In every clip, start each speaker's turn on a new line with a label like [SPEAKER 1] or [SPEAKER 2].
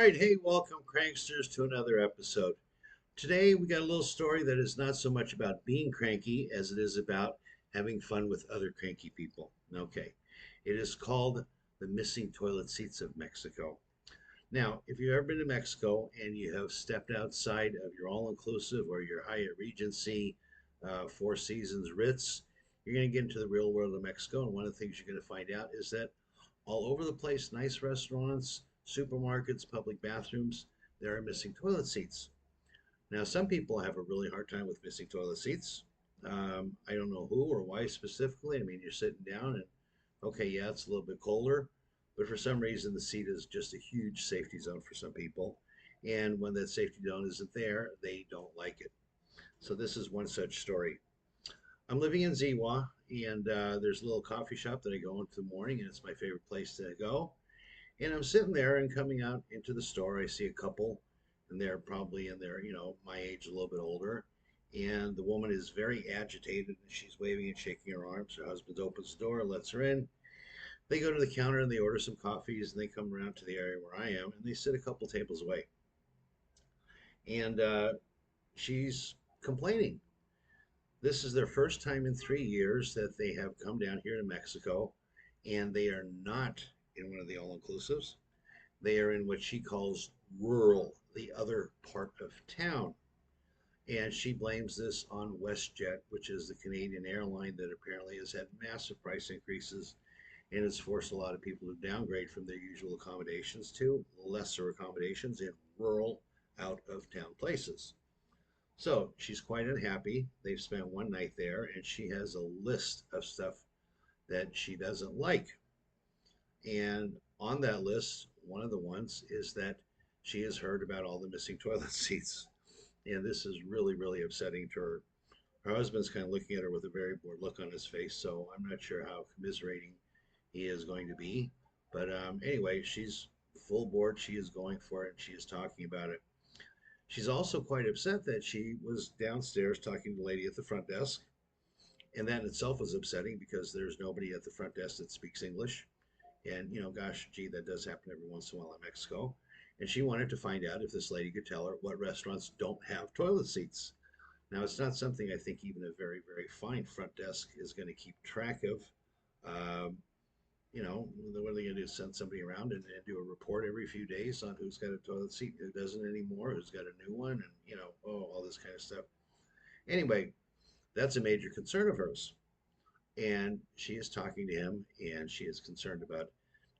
[SPEAKER 1] right, hey, welcome, Cranksters, to another episode. Today, we got a little story that is not so much about being cranky as it is about having fun with other cranky people. Okay, it is called The Missing Toilet Seats of Mexico. Now, if you've ever been to Mexico and you have stepped outside of your all inclusive or your Hyatt Regency, Four Seasons Ritz, you're going to get into the real world of Mexico. And one of the things you're going to find out is that all over the place, nice restaurants, supermarkets, public bathrooms, there are missing toilet seats. Now, some people have a really hard time with missing toilet seats. I don't know who or why specifically. I mean, you're sitting down and, okay, yeah, it's a little bit colder, but for some reason, the seat is just a huge safety zone for some people. And when that safety zone isn't there, they don't like it. So, this is one such story. I'm living in Ziwa, and there's a little coffee shop that I go into in the morning, and it's my favorite place to go. And I'm sitting there and coming out into the store, I see a couple, and they're probably in their, my age, a little bit older. And the woman is very agitated and she's waving and shaking her arms. Her husband opens the door, lets her in. They go to the counter and they order some coffees and they come around to the area where I am and they sit a couple tables away. And she's complaining. This is their first time in 3 years that they have come down here to Mexico and they are not in one of the all inclusives. They are in what she calls rural, the other part of town. And she blames this on WestJet, which is the Canadian airline that apparently has had massive price increases and has forced a lot of people to downgrade from their usual accommodations to lesser accommodations in rural, out of town places. So she's quite unhappy. They've spent one night there, and she has a list of stuff that she doesn't like. And on that list, one of the ones is that she has heard about all the missing toilet seats. And this is really, really upsetting to her. Her husband's kind of looking at her with a very bored look on his face, so I'm not sure how commiserating he is going to be. But anyway, she's full board. She is going for it. And she is talking about it. She's also quite upset that she was downstairs talking to the lady at the front desk. And that in itself is upsetting because there's nobody at the front desk that speaks English. And, gosh, gee, that does happen every once in a while in Mexico. And she wanted to find out if this lady could tell her what restaurants don't have toilet seats. Now, it's not something I think even a very, very fine front desk is going to keep track of. Um, what are they going to do? Send somebody around and do a report every few days on who's got a toilet seat, who doesn't anymore, who's got a new one, and, all this kind of stuff. Anyway, that's a major concern of hers. And she is talking to him, and she is concerned about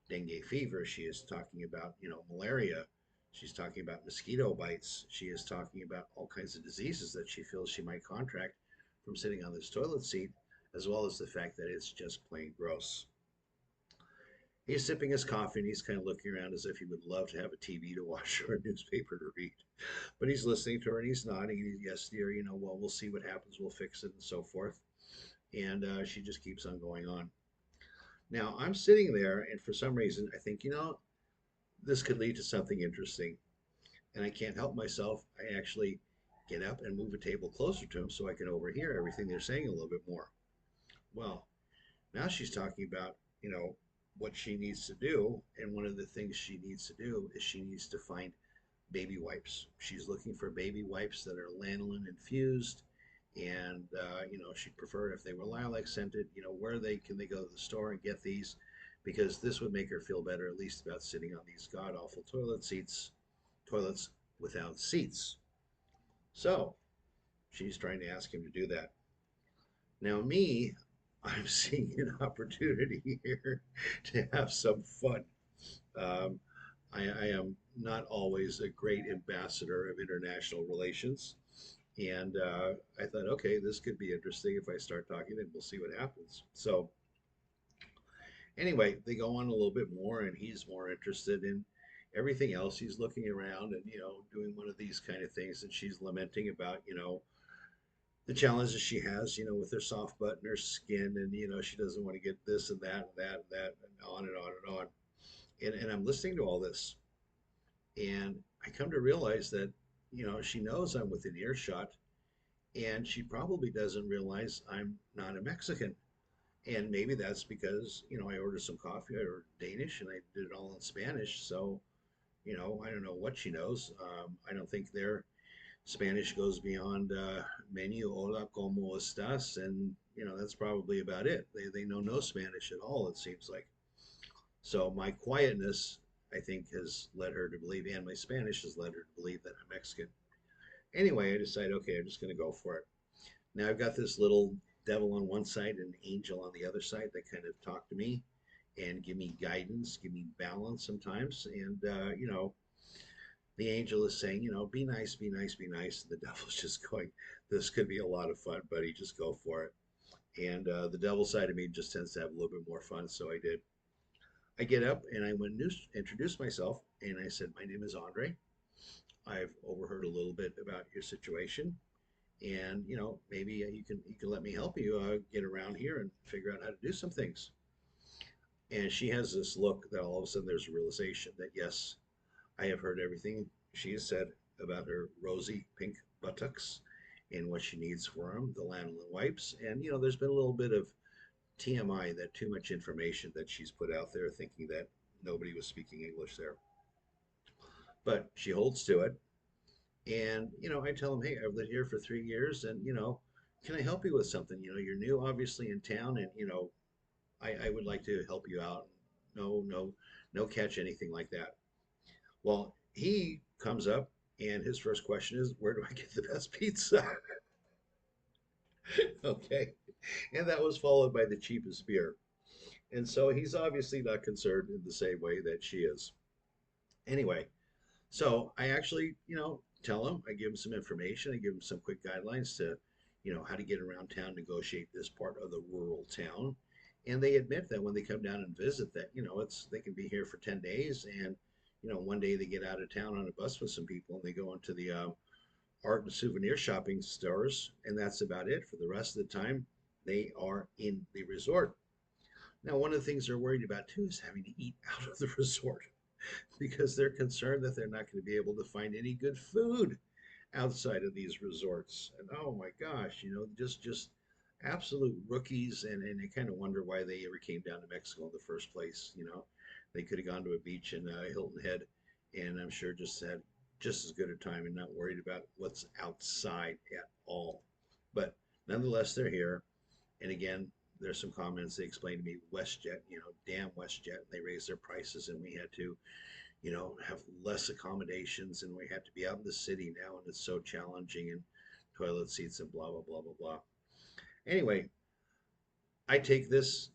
[SPEAKER 1] dengue fever. She is talking about, malaria. She's talking about mosquito bites. She is talking about all kinds of diseases that she feels she might contract from sitting on this toilet seat, as well as the fact that it's just plain gross. He's sipping his coffee and he's kind of looking around as if he would love to have a TV to watch or a newspaper to read. But he's listening to her and he's nodding. And he's, yes, dear, well, we'll see what happens. We'll fix it and so forth. And she just keeps on going on. Now, I'm sitting there, and for some reason, I think, this could lead to something interesting. And I can't help myself. I actually get up and move a table closer to him so I can overhear everything they're saying a little bit more. Well, now she's talking about, what she needs to do. And one of the things she needs to do is she needs to find baby wipes. She's looking for baby wipes that are lanolin infused. And, she'd prefer it if they were lilac scented. Where can they go to the store and get these? Because this would make her feel better, at least about sitting on these god awful toilets without seats. So she's trying to ask him to do that. Now, me, I'm seeing an opportunity here to have some fun. Um, I am not always a great ambassador of international relations. And I thought, okay, this could be interesting if I start talking, and we'll see what happens. So, anyway, they go on a little bit more, and he's more interested in everything else. He's looking around and, doing one of these kind of things, and she's lamenting about, the challenges she has, with her soft butt and her skin, and she doesn't want to get this and that and that and that and on and on and on. And I'm listening to all this, and I come to realize that she knows I'm within earshot, and she probably doesn't realize I'm not a Mexican. And maybe that's because I ordered some coffee or Danish, and I did it all in Spanish, so I don't know what she knows. I don't think their Spanish goes beyond menu, hola, como estás, and that's probably about it. They know no Spanish at all, it seems like. So my quietness, I think, has led her to believe, and my Spanish has led her to believe that I'm Mexican. Anyway, I decided, okay, I'm just going to go for it. Now I've got this little devil on one side and an angel on the other side that kind of talk to me and give me guidance, give me balance sometimes. And, the angel is saying, be nice, be nice, be nice. And the devil's just going, this could be a lot of fun, buddy. Just go for it. And the devil side of me just tends to have a little bit more fun. So I did. I get up and I went and introduced myself. And I said, my name is Andre. I've overheard a little bit about your situation. And, maybe you can let me help you get around here and figure out how to do some things. And she has this look that all of a sudden there's a realization that, yes, I have heard everything she has said about her rosy pink buttocks and what she needs for them, the lanolin wipes. And, there's been a little bit of TMI, that too much information that she's put out there, thinking that nobody was speaking English there. But she holds to it. And, I tell them, hey, I've lived here for 3 years and, can I help you with something? You're new, obviously, in town, and, I would like to help you out. No, no, no catch, anything like that. Well, he comes up and his first question is, where do I get the best pizza? Okay. And that was followed by the cheapest beer. And so he's obviously not concerned in the same way that she is. Anyway, so I actually, tell him, I give him some information, I give him some quick guidelines to, how to get around town, negotiate this part of the rural town. And they admit that when they come down and visit that, they can be here for 10 days and, one day they get out of town on a bus with some people and they go into the art and souvenir shopping stores, and that's about it. For the rest of the time, they are in the resort. Now, one of the things they're worried about too is having to eat out of the resort because they're concerned that they're not going to be able to find any good food outside of these resorts. And oh my gosh, just absolute rookies, and they kind of wonder why they ever came down to Mexico in the first place. They could have gone to a beach in Hilton Head, and I'm sure just had just as good a time and not worried about what's outside at all. But nonetheless, they're here. And again, there's some comments they explained to me. WestJet, damn WestJet, they raised their prices, and we had to have less accommodations, and we have to be out in the city now, and it's so challenging, and toilet seats and blah, blah, blah, blah, blah. Anyway, I take this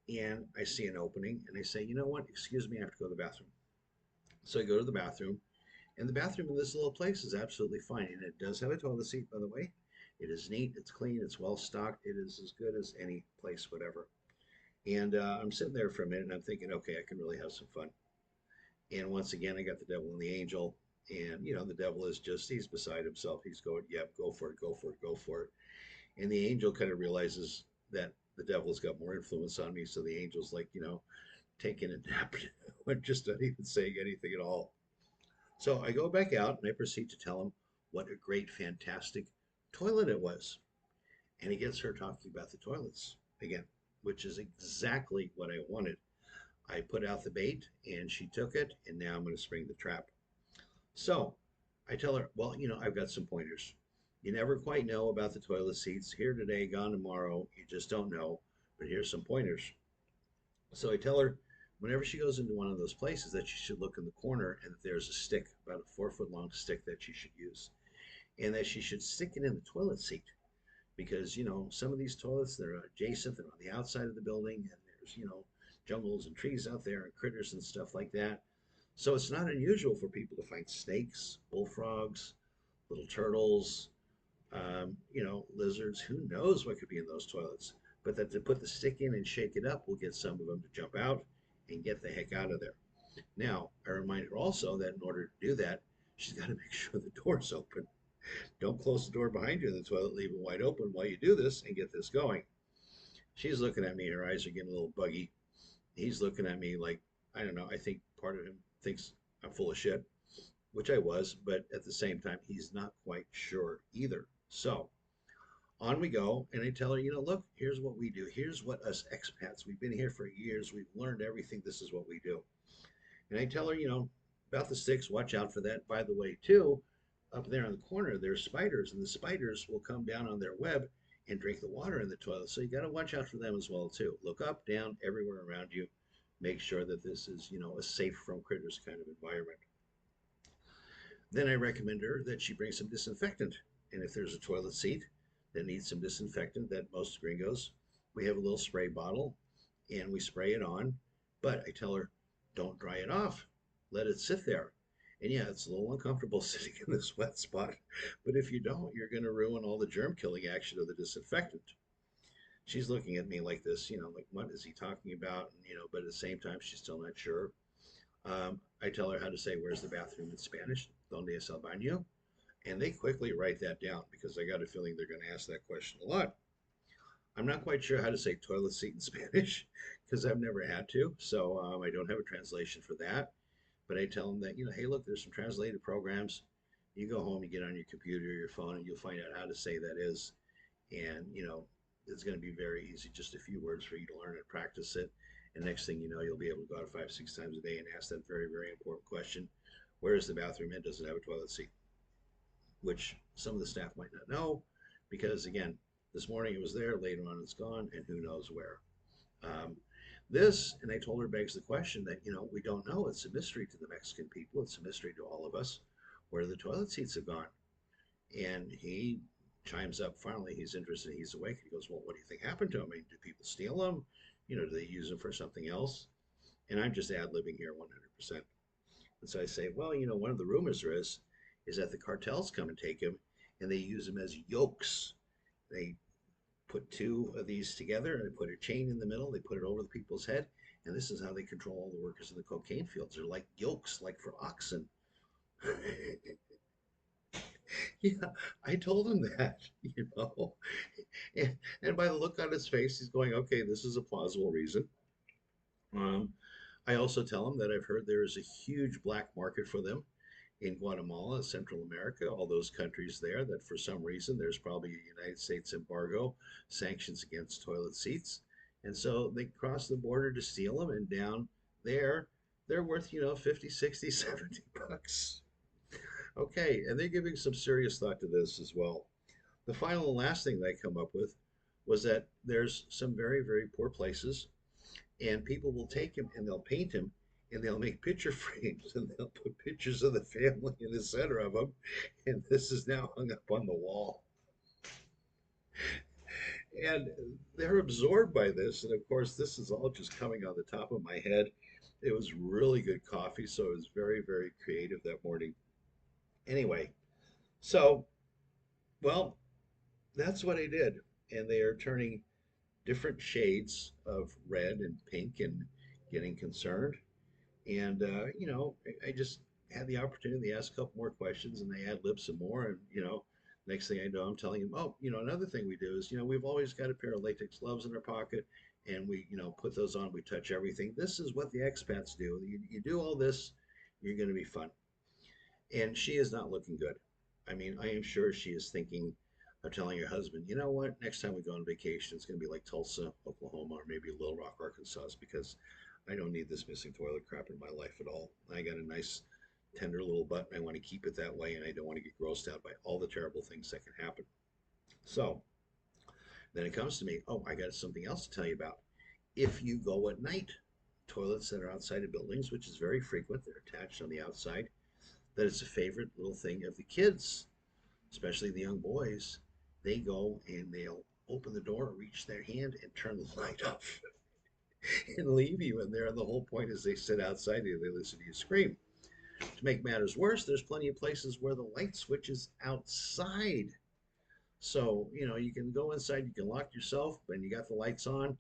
[SPEAKER 1] and I see an opening and I say, you know what? Excuse me, I have to go to the bathroom. So I go to the bathroom, and the bathroom in this little place is absolutely fine. And it does have a toilet seat, by the way. It is neat, it's clean, it's well stocked, it is as good as any place, whatever. And I'm sitting there for a minute and I'm thinking, okay, I can really have some fun. And once again, I got the devil and the angel. And, the devil is just, he's beside himself. He's going, yep, go for it, go for it, go for it. And the angel kind of realizes that the devil's got more influence on me. So the angel's like, taking a nap and just not even saying anything at all. So I go back out and I proceed to tell him what a great, fantastic toilet it was. And he gets her talking about the toilets again, which is exactly what I wanted. I put out the bait and she took it, and now I'm going to spring the trap. So I tell her, well, I've got some pointers. You never quite know about the toilet seats. Here today, gone tomorrow. You just don't know. But here's some pointers. So I tell her, whenever she goes into one of those places, that she should look in the corner and that there's a stick, about a 4 foot long stick that she should use. And that she should stick it in the toilet seat. Because, some of these toilets, they're adjacent, they're on the outside of the building, and there's, jungles and trees out there and critters and stuff like that. So it's not unusual for people to find snakes, bullfrogs, little turtles, lizards. Who knows what could be in those toilets? But that to put the stick in and shake it up will get some of them to jump out and get the heck out of there. Now, I remind her also that in order to do that, she's got to make sure the door's open. Don't close the door behind you in the toilet, leave it wide open while you do this and get this going. She's looking at me, her eyes are getting a little buggy. He's looking at me like, I don't know, I think part of him thinks I'm full of shit, which I was, but at the same time, he's not quite sure either. So on we go, and I tell her, look, here's what we do. Here's what us expats, we've been here for years, we've learned everything. This is what we do. And I tell her, about the sticks, watch out for that. By the way, too, up there in the corner, there's spiders, and the spiders will come down on their web and drink the water in the toilet. So you got to watch out for them as well, too. Look up, down, everywhere around you. Make sure that this is, a safe from critters kind of environment. Then I recommend her that she bring some disinfectant. And if there's a toilet seat that needs some disinfectant, that most gringos, we have a little spray bottle and we spray it on. But I tell her, don't dry it off. Let it sit there. And yeah, it's a little uncomfortable sitting in this wet spot. But if you don't, you're going to ruin all the germ killing action of the disinfectant. She's looking at me like this, like, what is he talking about? And, but at the same time, she's still not sure. I tell her how to say, where's the bathroom in Spanish? Donde es el baño? And they quickly write that down because I got a feeling they're going to ask that question a lot. I'm not quite sure how to say toilet seat in Spanish because I've never had to. So I don't have a translation for that. But I tell them that, hey, look, there's some translated programs. You go home, you get on your computer or your phone, and you'll find out how to say that is. And, it's going to be very easy, just a few words for you to learn and practice it. And next thing you know, you'll be able to go out 5, 6 times a day and ask that very, very important question: where is the bathroom and does it have a toilet seat? Which some of the staff might not know because, again, this morning it was there, later on it's gone, and who knows where. Um, and I told her, begs the question that, we don't know. It's a mystery to the Mexican people. It's a mystery to all of us where the toilet seats have gone. And he chimes up finally. He's interested. He's awake. He goes, well, what do you think happened to them? I mean, do people steal them? Do they use them for something else? And I'm just ad libbing here 100%. And so I say, well, one of the rumors is that the cartels come and take him and they use them as yokes. They put two of these together and they put a chain in the middle. They put it over the people's head. And this is how they control all the workers in the cocaine fields. They're like yokes, like for oxen. Yeah, I told him that, you know. And by the look on his face, he's going, okay, this is a plausible reason. Um, I also tell him that I've heard there is a huge black market for them in Guatemala, Central America, all those countries there, that for some reason there's probably a United States embargo, sanctions against toilet seats. And so they cross the border to steal them, and down there, they're worth, 50, 60, $70. Okay, and they're giving some serious thought to this as well. The final and last thing that I come up with was that there's some very, very poor places, and people will take him and they'll paint him and they'll make picture frames and they'll put pictures of the family in the center of them. And this is now hung up on the wall. And they're absorbed by this. And of course, this is all just coming on the top of my head. It was really good coffee, so it was very, very creative that morning. Anyway, so, well, that's what I did. And they are turning different shades of red and pink and getting concerned. And, I just had the opportunity to ask a couple more questions and they ad lib some more. And, next thing I know, I'm telling them, oh, another thing we do is, we've always got a pair of latex gloves in our pocket and we, put those on, we touch everything. This is what the expats do. You do all this, you're going to be fun. And she is not looking good. I mean, I am sure she is thinking of telling her husband, you know what, next time we go on vacation, it's going to be like Tulsa, Oklahoma, or maybe Little Rock, Arkansas, because I don't need this missing toilet crap in my life at all. I got a nice, tender little butt, and I want to keep it that way, and I don't want to get grossed out by all the terrible things that can happen. So then it comes to me, oh, I got something else to tell you about. If you go at night, toilets that are outside of buildings, which is very frequent, they're attached on the outside, that it's a favorite little thing of the kids, especially the young boys. They go and they'll open the door, reach their hand, and turn the light off and leave you in there. And the whole point is they sit outside and they listen to you scream. To make matters worse, there's plenty of places where the light switch is outside. So, you can go inside, you can lock yourself, and you got the lights on,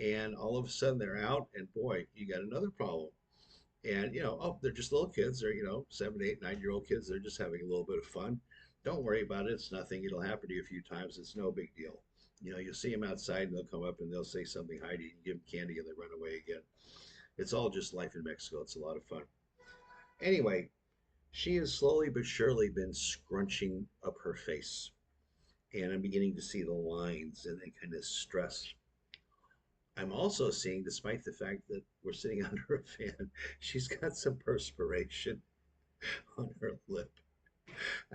[SPEAKER 1] and all of a sudden they're out, and boy, you got another problem. And, oh, they're just little kids. They're, 7, 8, 9-year-old kids. They're just having a little bit of fun. Don't worry about it. It's nothing. It'll happen to you a few times. It's no big deal. You'll see them outside and they'll come up and they'll say something hi to you and give them candy and they run away again. It's all just life in Mexico. It's a lot of fun. Anyway, she has slowly but surely been scrunching up her face. And I'm beginning to see the lines and the kind of stress. I'm also seeing, despite the fact that we're sitting under a fan, she's got some perspiration on her lip.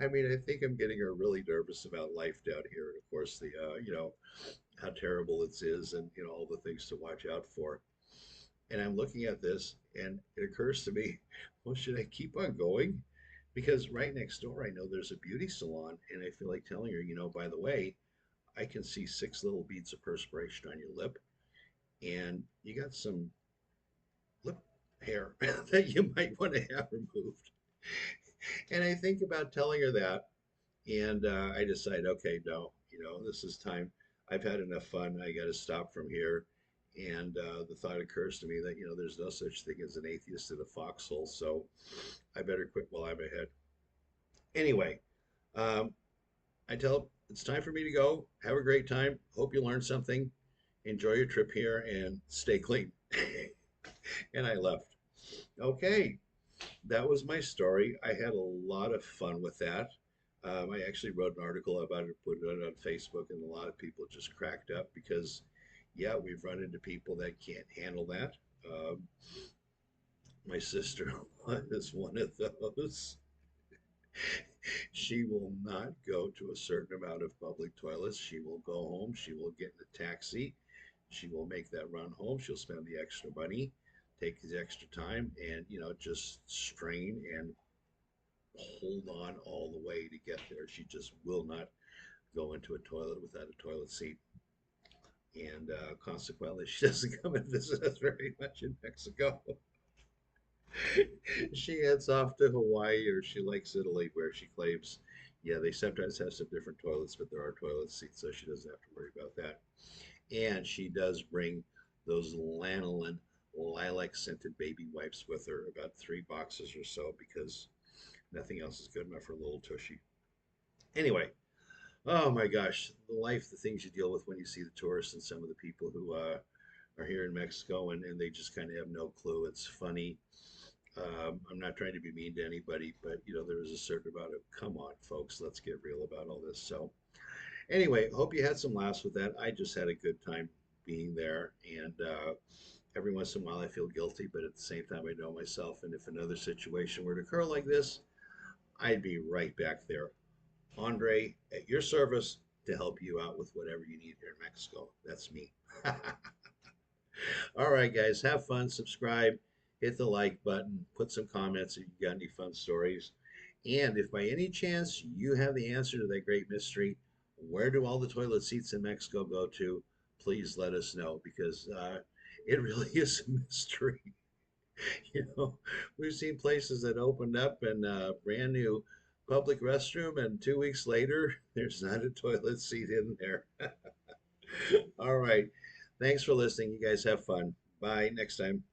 [SPEAKER 1] I mean, I think I'm getting her really nervous about life down here, and of course how terrible it is, and all the things to watch out for. And I'm looking at this, and it occurs to me, well, should I keep on going? Because right next door, I know there's a beauty salon, and I feel like telling her, by the way, I can see six little beads of perspiration on your lip, and you got some lip hair that you might want to have removed. And I think about telling her that, and I decide, okay, no, this is time. I've had enough fun. I got to stop from here. And the thought occurs to me that, there's no such thing as an atheist in a foxhole. So I better quit while I'm ahead. Anyway, um, I tell them it's time for me to go. Have a great time. Hope you learned something. Enjoy your trip here and stay clean. And I left. Okay, that was my story. I had a lot of fun with that. I actually wrote an article about it, put it on Facebook, and a lot of people just cracked up because, yeah, we've run into people that can't handle that. Um, my sister is one of those. She will not go to a certain amount of public toilets. She will go home. She will get in a taxi. She will make that run home. She'll spend the extra money, take the extra time, and just strain and hold on all the way to get there. She just will not go into a toilet without a toilet seat. And consequently, she doesn't come and visit us very much in Mexico. She heads off to Hawaii, or she likes Italy, where she claims, yeah, they sometimes have some different toilets, but there are toilet seats, so she doesn't have to worry about that. And she does bring those lanolin lilac scented baby wipes with her, about 3 boxes or so, because nothing else is good enough for little Tushy. Anyway, oh my gosh, the life, the things you deal with when you see the tourists and some of the people who are here in Mexico, and they just kind of have no clue. It's funny. I'm not trying to be mean to anybody, but there is a certain amount of come on, folks, let's get real about all this. So anyway, hope you had some laughs with that. I just had a good time being there, and every once in a while I feel guilty, but at the same time I know myself, and if another situation were to occur like this, I'd be right back there. Andre, at your service to help you out with whatever you need here in Mexico. That's me. All right, guys, have fun. Subscribe, hit the like button, put some comments if you got any fun stories. And if by any chance you have the answer to that great mystery, where do all the toilet seats in Mexico go to? Please let us know because it really is a mystery. We've seen places that opened up and brand new public restroom, and 2 weeks later, there's not a toilet seat in there. All right. Thanks for listening. You guys have fun. Bye. Next time.